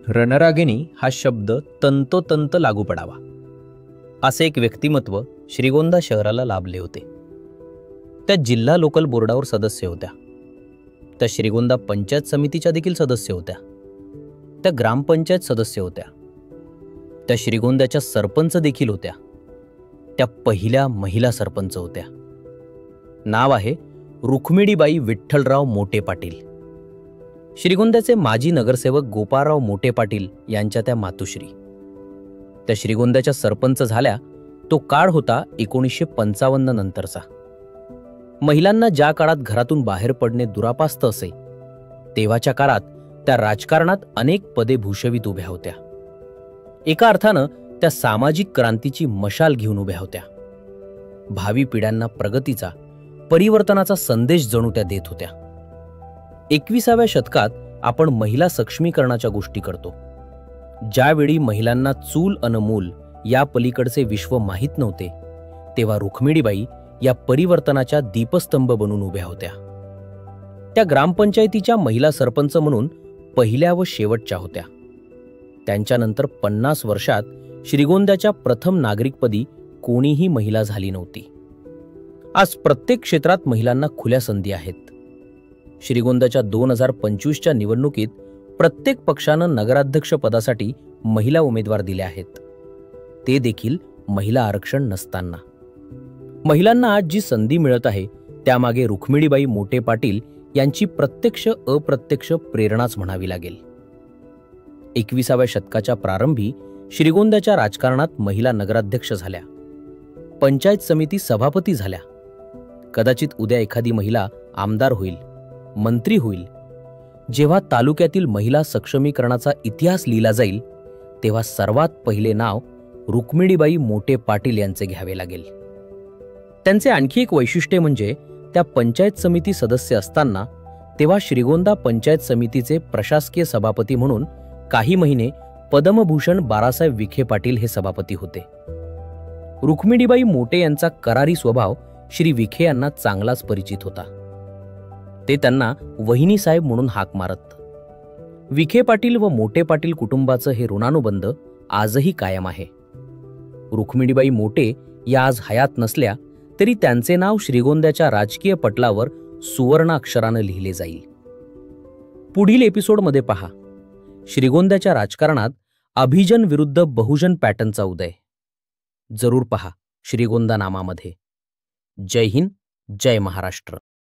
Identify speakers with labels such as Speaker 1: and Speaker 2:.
Speaker 1: रणरागिणी हा शब्द तंतोतंत लागू पडावा असे एक व्यक्तिमत्व श्रीगोंदा शहराला लाभले होते. त्या जिल्हा लोकल बोर्डावर सदस्य होत्या. त्या श्रीगोंदा पंचायत समितीच्या देखील सदस्य होत्या. त्या ग्रामपंचायत सदस्य होत्या. त्या श्रीगोंद्याच्या सरपंच देखील होत्या. त्या पहिल्या महिला सरपंच होत्या. नाव आहे रुक्मिणीबाई विठ्ठलराव मोटे पाटील. श्रीगोंद्याचे माजी नगरसेवक गोपाळराव मोटे पाटील यांच्या त्या मातुश्री. त्या श्रीगोंद्याच्या सरपंच झाल्या तो काळ होता 1955 नंतरचा. महिलांना ज्या काळात घरातून बाहेर पडणे दुरापास्त असे, तेव्हाच्या काळात त्या राजकारणात अनेक पदे भूषवित उभ्या होत्या. एका अर्थानं त्या सामाजिक क्रांतीची मशाल घेऊन उभ्या होत्या. भावी पिढ्यांना प्रगतीचा, परिवर्तनाचा संदेश जणू त्या देत होत्या. 21व्या शतकात आपण महिला सक्षमीकरणाच्या गोष्टी करतो. ज्यावेळी महिलांना चूल अन मूल या पलीकडचे विश्व माहीत नव्हते, तेव्हा रुक्मिणीबाई या परिवर्तनाच्या दीपस्तंभ बनून उभ्या होत्या. त्या ग्रामपंचायतीच्या महिला सरपंच म्हणून पहिल्या व शेवटच्या होत्या. त्यांच्यानंतर 50 वर्षात श्रीगोंद्याच्या प्रथम नागरिकपदी कोणीही महिला झाली नव्हती. आज प्रत्येक क्षेत्रात महिलांना खुल्या संधी आहेत. श्रीगोंद्याच्या 2025च्या निवडणुकीत प्रत्येक पक्षानं नगराध्यक्ष पदासाठी महिला उमेदवार दिले आहेत, ते देखील महिला आरक्षण नसताना. महिलांना आज जी संधी मिळत आहे त्यामागे रुक्मिणीबाई मोटे पाटील यांची प्रत्यक्ष अप्रत्यक्ष प्रेरणाच म्हणावी लागेल. 21व्या शतकाच्या प्रारंभी श्रीगोंद्याच्या राजकारणात महिला नगराध्यक्ष झाल्या, पंचायत समिती सभापती झाल्या. कदाचित उद्या एखादी महिला आमदार होईल, मंत्री होईल. जेव्हा तालुक्यातील महिला सक्षमीकरणाचा इतिहास लिहिला जाईल, तेव्हा सर्वात पहिले नाव रुक्मिणीबाई मोटे पाटील यांचे घ्यावे लागेल. त्यांचे आणखी एक वैशिष्ट्य म्हणजे त्या पंचायत समिती सदस्य असताना तेव्हा श्रीगोंदा पंचायत समितीचे प्रशासकीय सभापती म्हणून काही महिने पद्मभूषण बाळासाहेब विखे पाटील हे सभापती होते. रुक्मिणीबाई मोटे यांचा करारी स्वभाव श्री विखे यांना चांगलाच परिचित होता. ते त्यांना वहिनीसाहेब म्हणून हाक मारत. विखे पाटील व मोटे पाटील कुटुंबाचं हे ऋणानुबंध आजही कायम आहे. रुक्मिणीबाई मोटे या आज हयात नसल्या तरी त्यांचे नाव श्रीगोंद्याच्या राजकीय पटलावर सुवर्ण अक्षरानं लिहिले जाईल. पुढील एपिसोडमध्ये पहा श्रीगोंद्याच्या राजकारणात अभिजन विरुद्ध बहुजन पॅटर्नचा उदय. जरूर पहा श्रीगोंदा नामामध्ये. जय हिंद, जय महाराष्ट्र.